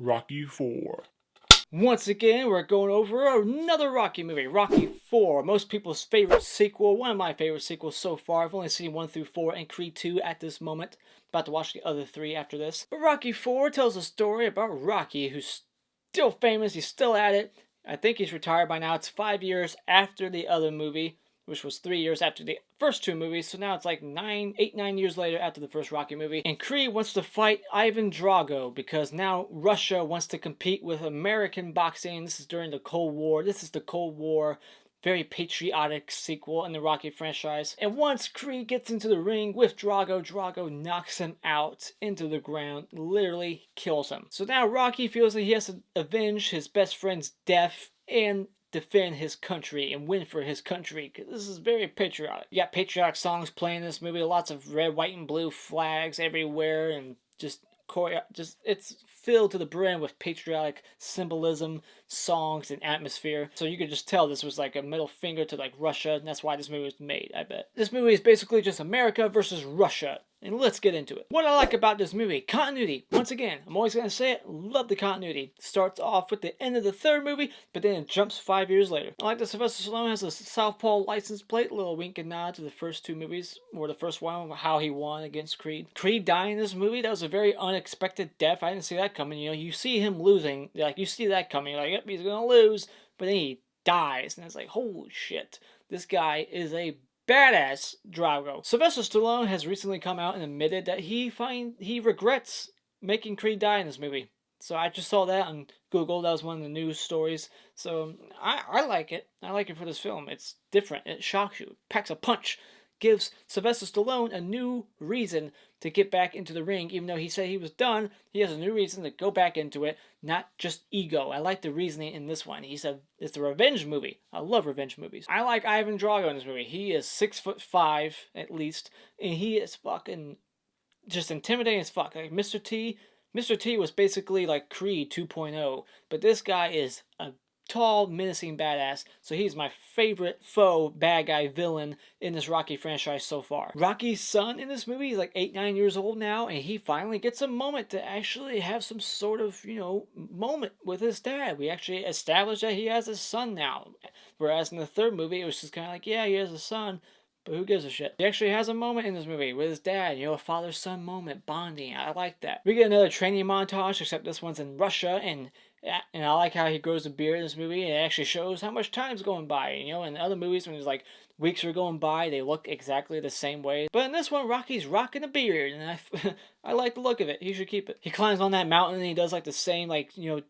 Rocky 4. Once again, we're going over another Rocky movie, Rocky 4. Most people's favorite sequel, one of my favorite sequels so far. I've only seen 1 through 4 and Creed 2 at this moment. About to watch the other 3 after this. But Rocky 4 tells a story about Rocky, who's still famous, he's still at it. I think he's retired by now. It's 5 years after the other movie, which was 3 years after the first 2 movies. So now it's like 9 years later after the first Rocky movie. And Creed wants to fight Ivan Drago because now Russia wants to compete with American boxing. This is during the Cold War. This is the Cold War. Very patriotic sequel in the Rocky franchise. And once Creed gets into the ring with Drago, Drago knocks him out into the ground, literally kills him. So now Rocky feels that he has to avenge his best friend's death and defend his country and win for his country, because this is very patriotic. You got patriotic songs playing in this movie, lots of red, white, and blue flags everywhere, and just it's filled to the brim with patriotic symbolism, songs, and atmosphere. So you could just tell this was like a middle finger to like Russia, and that's why this movie was made, I bet. This movie is basically just America versus Russia. And let's get into it. What I like about this movie, continuity. Once again, I'm always going to say it, love the continuity. Starts off with the end of the third movie, but then it jumps 5 years later. I like that Sylvester Stallone has a Southpaw license plate, a little wink and nod to the first 2 movies, or the first one, how he won against Creed. Creed dying in this movie, that was a very unexpected death. I didn't see that coming. You know, you see him losing, like you see that coming, you're like, yep, he's going to lose, but then he dies, and it's like, holy shit, this guy is a badass Drago. Sylvester Stallone has recently come out and admitted that he regrets making Creed die in this movie. So I just saw that on Google. That was one of the news stories. So I like it. I like it for this film. It's different. It shocks you. It packs a punch. Gives Sylvester Stallone a new reason to get back into the ring. Even though he said he was done, he has a new reason to go back into it, not just ego. I like the reasoning in this one. He said it's a revenge movie. I love revenge movies. I like Ivan Drago in this movie. He is 6'5" at least, and he is fucking just intimidating as fuck. Like Mr. T was basically like Creed 2.0, but this guy is a tall, menacing badass, so he's my favorite foe, bad guy, villain in this Rocky franchise so far. Rocky's son in this movie is like 8-9 years old now, and he finally gets a moment to actually have some sort of, moment with his dad. We actually established that he has a son now, whereas in the third movie, it was just kind of like, yeah, he has a son, but who gives a shit? He actually has a moment in this movie with his dad, a father-son moment, bonding. I like that. We get another training montage, except this one's in Russia, and I like how he grows a beard in this movie. It actually shows how much time's going by. In other movies, when it's like weeks are going by, they look exactly the same way. But in this one, Rocky's rocking a beard, and I like the look of it. He should keep it. He climbs on that mountain, and he does like the same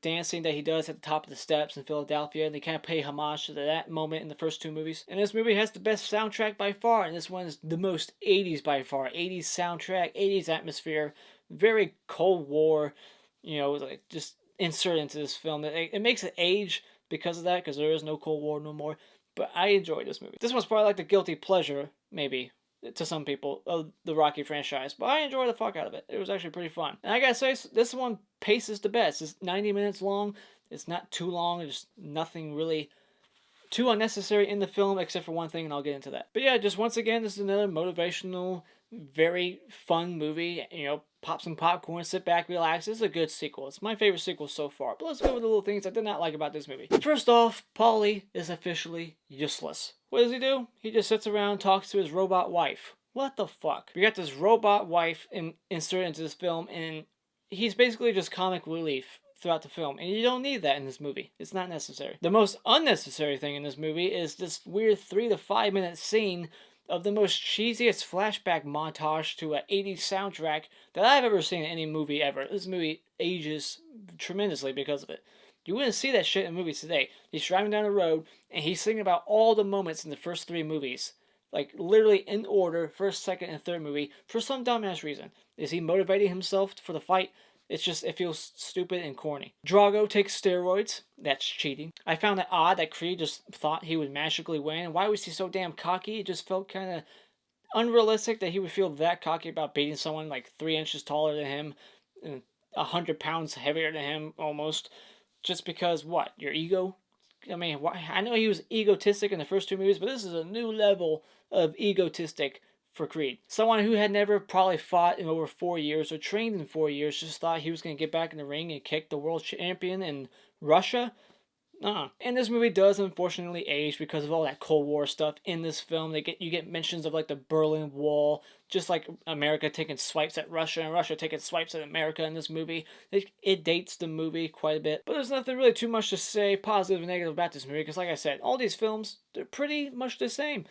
dancing that he does at the top of the steps in Philadelphia. And they kind of pay homage to that moment in the first 2 movies. And this movie has the best soundtrack by far, and this one is the most 80s by far. 80s soundtrack, 80s atmosphere, very Cold War. Just insert into this film. It makes it age because of that, because there is no Cold War no more. But I enjoyed this movie. This one's probably like the guilty pleasure, maybe, to some people, of the Rocky franchise. But I enjoyed the fuck out of it. It was actually pretty fun. And I gotta say, this one paces the best. It's 90 minutes long. It's not too long. There's nothing really too unnecessary in the film, except for one thing, and I'll get into that. But yeah, just once again, this is another motivational, very fun movie. Pop some popcorn, sit back, relax. It's a good sequel. It's my favorite sequel so far. But let's go with the little things I did not like about this movie. First off, Paulie is officially useless. What does he do? He just sits around and talks to his robot wife. What the fuck? We got this robot wife inserted into this film, and he's basically just comic relief throughout the film, and you don't need that in this movie. It's not necessary. The most unnecessary thing in this movie is this weird 3 to 5 minute scene of the most cheesiest flashback montage to an 80s soundtrack that I've ever seen in any movie ever. This movie ages tremendously because of it. You wouldn't see that shit in movies today. He's driving down the road, and he's singing about all the moments in the first 3 movies. Like, literally in order, first, second, and third movie, for some dumbass reason. Is he motivating himself for the fight? It feels stupid and corny. Drago takes steroids. That's cheating. I found it odd that Creed just thought he would magically win. Why was he so damn cocky? It just felt kind of unrealistic that he would feel that cocky about beating someone like 3 inches taller than him and 100 pounds heavier than him almost. Just because, what? Your ego? I mean, I know he was egotistic in the first 2 movies, but this is a new level of egotistic for Creed. Someone who had never probably fought in over 4 years or trained in 4 years just thought he was going to get back in the ring and kick the world champion in Russia. And this movie does unfortunately age because of all that Cold War stuff in this film. You get mentions of like the Berlin Wall, just like America taking swipes at Russia and Russia taking swipes at America in this movie. It dates the movie quite a bit. But there's nothing really too much to say positive and negative about this movie because like I said, all these films, they're pretty much the same.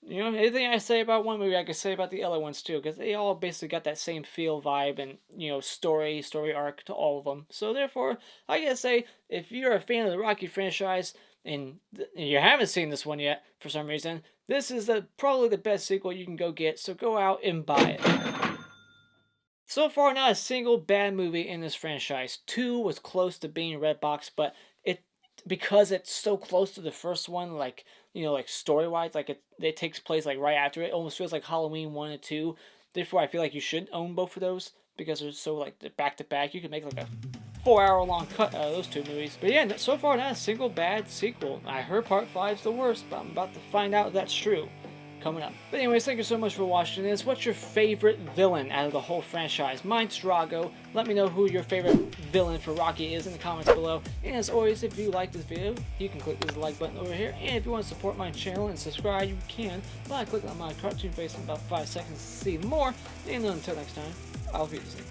You know, anything I say about one movie, I could say about the other ones too, because they all basically got that same feel, vibe, and, you know, story arc to all of them. So therefore, I gotta say, if you're a fan of the Rocky franchise, and you haven't seen this one yet, for some reason, this is probably the best sequel you can go get, so go out and buy it. So far, not a single bad movie in this franchise. 2 was close to being Redbox, but because it's so close to the first one, like, you know, like story-wise, like it takes place like right after it. It almost feels like Halloween 1 and 2. Therefore, I feel like you should own both of those because they're so like back to back. You can make like a 4-hour-long cut out of those 2 movies. But yeah, so far not a single bad sequel. I heard Part 5's the worst, but I'm about to find out if that's true. Coming up. But anyways, thank you so much for watching this. What's your favorite villain out of the whole franchise? Mine's Drago. Let me know who your favorite villain for Rocky is in the comments below. And as always, if you like this video, you can click this like button over here. And if you want to support my channel and subscribe, you can by clicking on my cartoon face in about 5 seconds to see more. And until next time, I'll be the same.